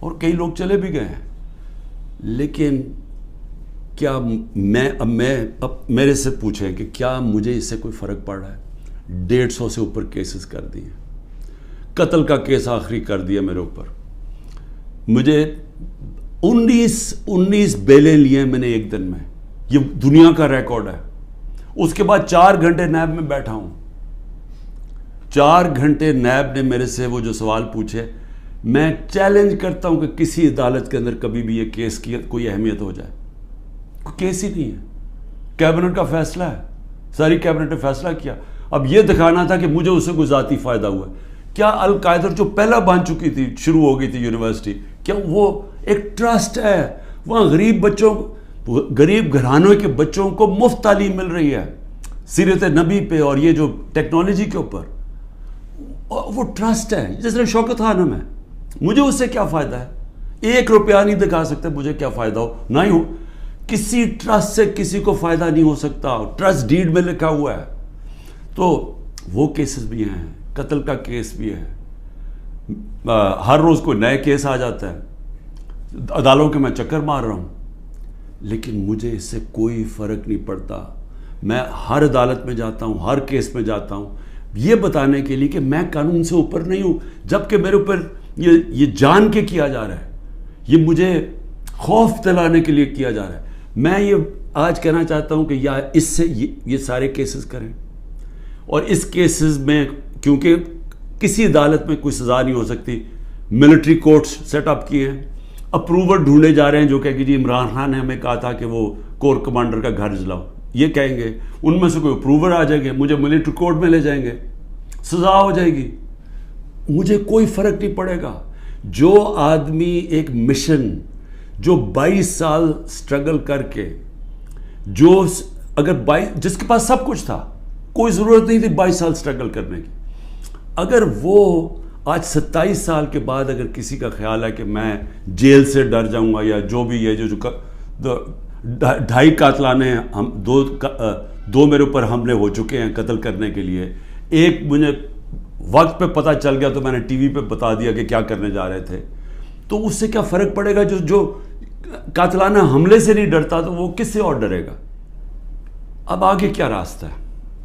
اور کئی لوگ چلے بھی گئے ہیں. لیکن کیا اب میرے سے پوچھیں کہ کیا مجھے اس سے کوئی فرق پڑ رہا ہے؟ 150 سے اوپر کیسز کر دیے, قتل کا کیس آخری کر دیا میرے اوپر. مجھے 19 بیلیں لیے میں نے ایک دن میں, یہ دنیا کا ریکارڈ ہے. اس کے بعد 4 گھنٹے نیب میں بیٹھا ہوں. 4 گھنٹے نیب نے میرے سے وہ جو سوال پوچھے, میں چیلنج کرتا ہوں کہ کسی عدالت کے اندر کبھی بھی یہ کیس کی کوئی اہمیت ہو جائے. کوئی کیس ہی نہیں ہے, کیبنٹ کا فیصلہ ہے, ساری کیبنٹ نے فیصلہ کیا. اب یہ دکھانا تھا کہ مجھے اس سے کوئی ذاتی فائدہ ہوا. کیا القاعدہ جو پہلا بن چکی تھی, شروع ہو گئی تھی یونیورسٹی, کیا وہ ایک ٹرسٹ ہے؟ وہاں غریب گھرانوں کے بچوں کو مفت تعلیم مل رہی ہے سیرت نبی پہ اور یہ جو ٹیکنالوجی کے اوپر. وہ ٹرسٹ ہے جس نے شوکت خانم ہے. مجھے اس سے کیا فائدہ ہے؟ 1 روپیہ نہیں دکھا سکتے مجھے کیا فائدہ ہو, نہ ہی ہو. کسی ٹرسٹ سے کسی کو فائدہ نہیں ہو سکتا, ٹرسٹ ڈیڈ میں لکھا ہوا ہے. تو وہ کیسز بھی ہیں, قتل کا کیس بھی ہے, ہر روز کوئی نئے کیس آ جاتا ہے. عدالتوں کے میں چکر مار رہا ہوں, لیکن مجھے اس سے کوئی فرق نہیں پڑتا. میں ہر عدالت میں جاتا ہوں, ہر کیس میں جاتا ہوں, یہ بتانے کے لیے کہ میں قانون سے اوپر نہیں ہوں. جبکہ میرے اوپر یہ جان کے کیا جا رہا ہے, یہ مجھے خوف دلانے کے لیے کیا جا رہا ہے. میں یہ آج کہنا چاہتا ہوں کہ یا اس سے یہ سارے کیسز کریں, اور اس کیسز میں کیونکہ کسی عدالت میں کوئی سزا نہیں ہو سکتی, ملٹری کورٹس سیٹ اپ کیے ہیں, اپروور ڈھونڈے جا رہے ہیں جو کہ جی عمران خان نے ہمیں کہا تھا کہ وہ کور کمانڈر کا گھر جلاؤ, یہ کہیں گے, ان میں سے کوئی اپروور آ جائیں گے, مجھے ملٹری کورٹ میں لے جائیں گے, سزا ہو جائے گی. مجھے کوئی فرق نہیں پڑے گا. جو آدمی ایک مشن, جو 22 سال سٹرگل کر کے, جو اگر جس کے پاس سب کچھ تھا, کوئی ضرورت نہیں تھی 22 سال سٹرگل کرنے کی, اگر وہ آج 27 سال کے بعد اگر کسی کا خیال ہے کہ میں جیل سے ڈر جاؤں گا, یا جو بھی یہ جو 2.5 قاتلانے ہم دو میرے اوپر حملے ہو چکے ہیں قتل کرنے کے لیے, ایک مجھے وقت پہ پتہ چل گیا تو میں نے ٹی وی پہ بتا دیا کہ کیا کرنے جا رہے تھے, تو اس سے کیا فرق پڑے گا؟ جو قاتلانہ حملے سے نہیں ڈرتا تو وہ کس سے اور ڈرے گا؟ اب آگے کیا راستہ ہے؟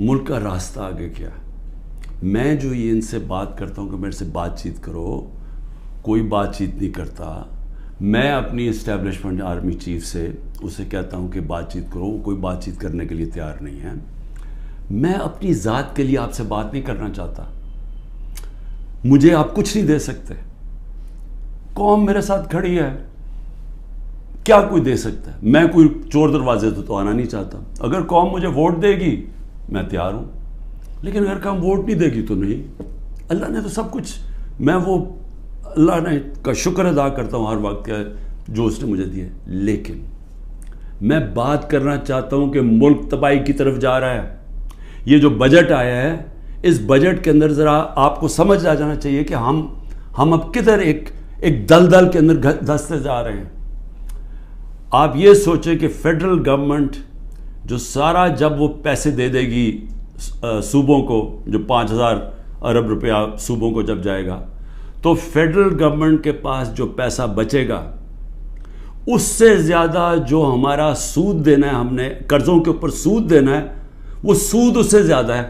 ملک کا راستہ آگے کیا ہے؟ میں جو یہ ان سے بات کرتا ہوں کہ میرے سے بات چیت کرو, کوئی بات چیت نہیں کرتا. میں اپنی اسٹیبلشمنٹ آرمی چیف سے اسے کہتا ہوں کہ بات چیت کرو, کوئی بات چیت کرنے کے لیے تیار نہیں ہے. میں اپنی ذات کے لیے آپ سے بات نہیں کرنا چاہتا. مجھے آپ کچھ نہیں دے سکتے. قوم میرے ساتھ کھڑی ہے, کیا کوئی دے سکتا ہے؟ میں کوئی چور دروازے تو آنا نہیں چاہتا. اگر قوم مجھے ووٹ دے گی میں تیار ہوں, لیکن اگر قوم ووٹ نہیں دے گی تو نہیں. اللہ نے تو سب کچھ, میں وہ اللہ نے کا شکر ادا کرتا ہوں ہر وقت کا جو اس نے مجھے دیا. لیکن میں بات کرنا چاہتا ہوں کہ ملک تباہی کی طرف جا رہا ہے. یہ جو بجٹ آیا ہے, اس بجٹ کے اندر ذرا آپ کو سمجھ آ جانا چاہیے کہ ہم اب کدھر ایک دلدل کے اندر دھستے جا رہے ہیں. آپ یہ سوچیں کہ فیڈرل گورنمنٹ جو سارا جب وہ پیسے دے دے گی صوبوں کو, جو 5,000 ارب روپیہ صوبوں کو جب جائے گا, تو فیڈرل گورنمنٹ کے پاس جو پیسہ بچے گا اس سے زیادہ جو ہمارا سود دینا ہے, ہم نے قرضوں کے اوپر سود دینا ہے, وہ سود اس سے زیادہ ہے.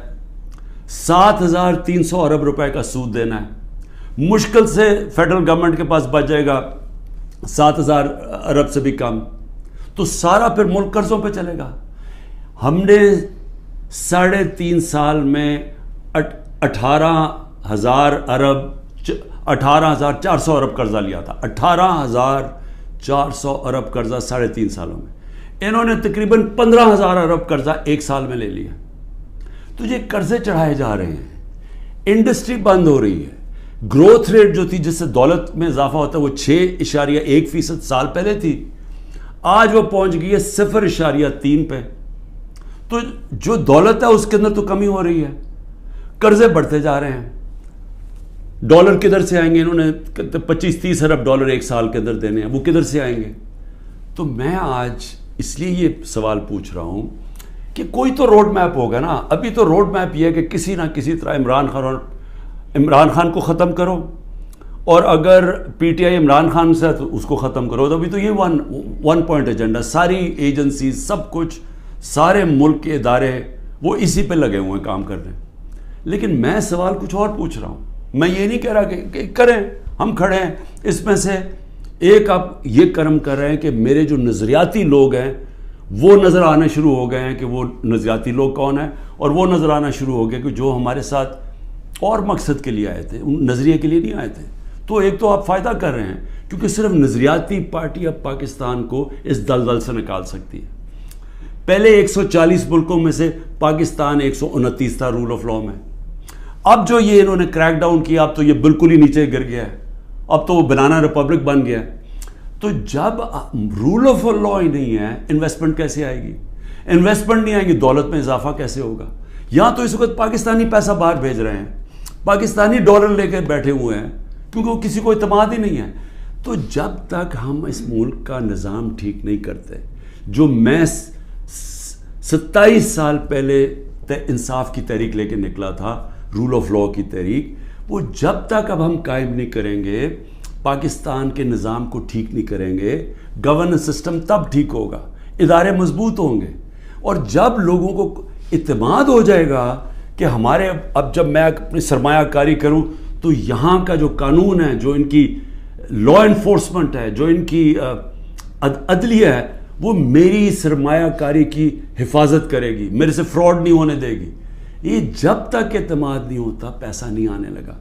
7,300 ارب روپے کا سود دینا ہے. مشکل سے فیڈرل گورنمنٹ کے پاس بچ جائے گا 7,000 ارب سے بھی کم, تو سارا پھر ملک قرضوں پہ چلے گا. ہم نے 3.5 سال میں 18,000 ارب 18,400 ارب قرضہ لیا تھا. 18,400 ارب قرضہ 3.5 سالوں میں. انہوں نے تقریباً 15,000 ارب قرضہ 1 سال میں لے لیا. تو یہ قرضے چڑھائے جا رہے ہیں, انڈسٹری بند ہو رہی ہے. گروتھ ریٹ جو تھی جس سے دولت میں اضافہ ہوتا ہے وہ 6.1% سال پہلے تھی, آج وہ پہنچ گئی ہے 0.3 پہ. تو جو دولت ہے اس کے اندر تو کمی ہو رہی ہے, قرضے بڑھتے جا رہے ہیں. ڈالر کدھر سے آئیں گے؟ انہوں نے 25-30 ارب ڈالر 1 سال کے اندر دینے ہیں, وہ کدھر سے آئیں گے؟ تو میں آج اس لیے یہ سوال پوچھ رہا ہوں کہ کوئی تو روڈ میپ ہوگا نا. ابھی تو روڈ میپ یہ ہے کہ کسی نہ کسی طرح عمران خان کو ختم کرو, اور اگر P T I Imran Khan سے تو اس کو ختم کرو. تو ابھی تو یہ ون پوائنٹ ایجنڈا, ساری ایجنسیز, سب کچھ, سارے ملک کے ادارے وہ اسی پہ لگے ہوئے ہیں کام کر رہے ہیں. لیکن میں سوال کچھ اور پوچھ رہا ہوں. میں یہ نہیں کہہ رہا کہ کریں, ہم کھڑے ہیں. اس میں سے ایک آپ یہ کرم کر رہے ہیں کہ میرے جو نظریاتی لوگ ہیں وہ نظر آنے شروع ہو گئے ہیں کہ وہ نظریاتی لوگ کون ہیں, اور وہ نظر آنا شروع ہو گئے کہ جو ہمارے ساتھ اور مقصد کے لیے آئے تھے, ان نظریے کے لیے نہیں آئے تھے. تو ایک تو آپ فائدہ کر رہے ہیں کیونکہ صرف نظریاتی پارٹی اب پاکستان کو اس دلدل سے نکال سکتی ہے. پہلے 140 ملکوں میں سے پاکستان 129 تھا رول آف لا میں. اب جو یہ انہوں نے کریک ڈاؤن کیا, اب تو یہ بالکل ہی نیچے گر گیا ہے, اب تو وہ بنانا ریپبلک بن گیا. تو جب رول آف لا ہی نہیں ہے, انویسٹمنٹ کیسے آئے گی؟ انویسٹمنٹ نہیں آئے گی, دولت میں اضافہ کیسے ہوگا؟ یہاں تو اس وقت پاکستانی پیسہ باہر بھیج رہے ہیں, پاکستانی ڈالر لے کے بیٹھے ہوئے ہیں کیونکہ وہ کسی کو اعتماد ہی نہیں ہے. تو جب تک ہم اس ملک کا نظام ٹھیک نہیں کرتے, جو میں 27 سال پہلے انصاف کی تحریک لے کے نکلا تھا, رول آف لا کی تحریک, وہ جب تک اب ہم قائم نہیں کریں گے, پاکستان کے نظام کو ٹھیک نہیں کریں گے, گورننس سسٹم تب ٹھیک ہوگا, ادارے مضبوط ہوں گے. اور جب لوگوں کو اعتماد ہو جائے گا کہ ہمارے, اب جب میں اپنی سرمایہ کاری کروں تو یہاں کا جو قانون ہے, جو ان کی لا انفورسمنٹ ہے, جو ان کی عدلیہ ہے, وہ میری سرمایہ کاری کی حفاظت کرے گی, میرے سے فراڈ نہیں ہونے دے گی. یہ جب تک اعتماد نہیں ہوتا پیسہ نہیں آنے لگا.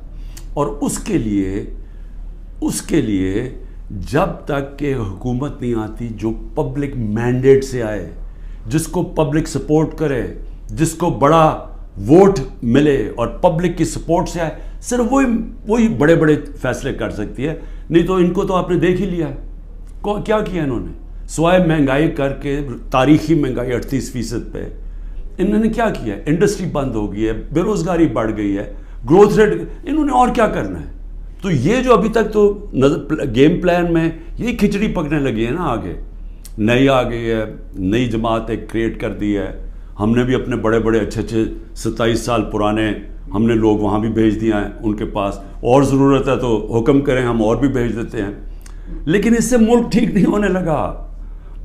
اور اس کے لیے جب تک کہ حکومت نہیں آتی جو پبلک مینڈیٹ سے آئے, جس کو پبلک سپورٹ کرے, جس کو بڑا ووٹ ملے اور پبلک کی سپورٹ سے آئے, صرف وہی بڑے بڑے فیصلے کر سکتی ہے. نہیں تو ان کو تو آپ نے دیکھ ہی لیا ہے کیا کیا انہوں نے, سوائے مہنگائی کر کے, تاریخی مہنگائی 38% پہ, انہوں نے کیا کیا ہے؟ انڈسٹری بند ہو گئی ہے, بے روزگاری بڑھ گئی ہے, گروتھ ریٹ, انہوں نے اور کیا کرنا ہے؟ تو یہ جو ابھی تک تو گیم پلان میں یہی کھچڑی پکنے لگی ہے نا. آگے نئی آ گئی ہے, نئی جماعت ایک کریٹ کر دی ہے, ہم نے بھی اپنے بڑے بڑے اچھے 27 سال پرانے ہم نے لوگ وہاں بھی بھیج دیا ہیں ان کے پاس, اور ضرورت ہے تو حکم کریں ہم اور بھی بھیج دیتے ہیں. لیکن اس سے ملک ٹھیک نہیں ہونے لگا.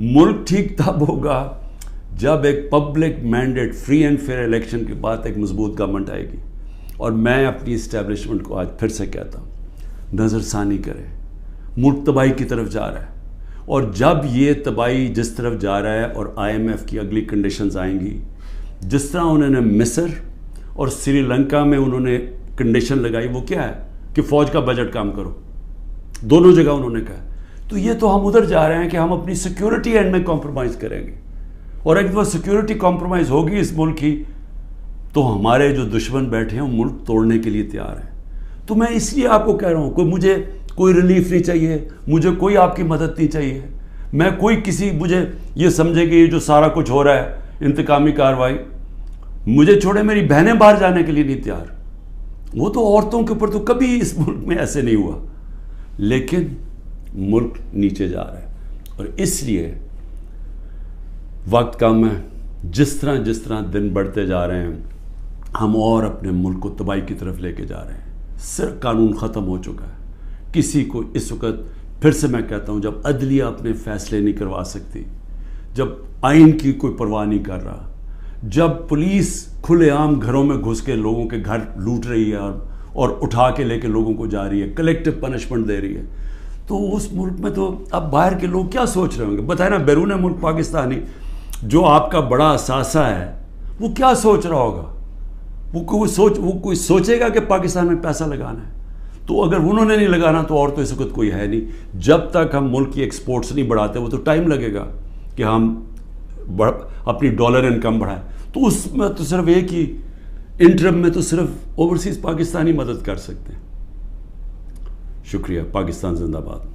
ملک ٹھیک تب ہوگا جب ایک public mandate, free and fair election کے بعد ایک مضبوط گورنمنٹ آئے گی. اور میں اپنی اسٹیبلشمنٹ کو آج پھر سے کہتا ہوں, نظر ثانی کرے, ملک تباہی کی طرف جا رہا ہے. اور جب یہ تباہی جس طرف جا رہا ہے, اور IMF کی اگلی کنڈیشنز آئیں گی, جس طرح انہوں نے مصر اور سری لنکا میں انہوں نے کنڈیشن لگائی, وہ کیا ہے کہ فوج کا بجٹ کام کرو, دونوں جگہ انہوں نے کہا. تو یہ تو ہم ادھر جا رہے ہیں کہ ہم اپنی سیکیورٹی اینڈ میں کمپرومائز کریں گے, اور اگر وہ سیکیورٹی کمپرومائز ہوگی اس ملک کی, تو ہمارے جو دشمن بیٹھے ہیں وہ ملک توڑنے کے لیے تیار ہیں. تو میں اس لیے آپ کو کہہ رہا ہوں, مجھے کوئی ریلیف نہیں چاہیے, مجھے کوئی آپ کی مدد نہیں چاہیے, میں کوئی کسی مجھے یہ سمجھے کہ یہ جو سارا کچھ ہو رہا ہے انتقامی کارروائی, مجھے چھوڑے میری بہنیں باہر جانے کے لیے نہیں تیار. وہ تو عورتوں کے اوپر تو کبھی اس ملک میں ایسے نہیں ہوا, لیکن ملک نیچے جا رہا ہے. اور اس لیے وقت کم ہے, جس طرح دن بڑھتے جا رہے ہیں ہم اور اپنے ملک کو تباہی کی طرف لے کے جا رہے ہیں. صرف قانون ختم ہو چکا ہے. کسی کو اس وقت, پھر سے میں کہتا ہوں, جب عدلیہ اپنے فیصلے نہیں کروا سکتی, جب آئین کی کوئی پرواہ نہیں کر رہا, جب پولیس کھلے عام گھروں میں گھس کے لوگوں کے گھر لوٹ رہی ہے اور اٹھا کے لے کے لوگوں کو جا رہی ہے, کلیکٹیو پنشمنٹ دے رہی ہے, تو اس ملک میں تو اب باہر کے لوگ کیا سوچ رہے ہوں گے؟ بتائیں نا, بیرون ملک پاکستانی جو آپ کا بڑا اثاثہ ہے وہ کیا سوچ رہا ہوگا؟ وہ کوئی سوچے گا کہ پاکستان میں پیسہ لگانا ہے؟ تو اگر انہوں نے نہیں لگانا تو اور تو اس وقت کوئی ہے نہیں. جب تک ہم ملک کی ایکسپورٹس نہیں بڑھاتے, وہ تو ٹائم لگے گا کہ ہم اپنی ڈالر انکم بڑھائیں. تو اس میں تو صرف ایک ہی انٹرم میں تو صرف اوورسیز پاکستانی مدد کر سکتے ہیں. شکریہ. پاکستان زندہ باد.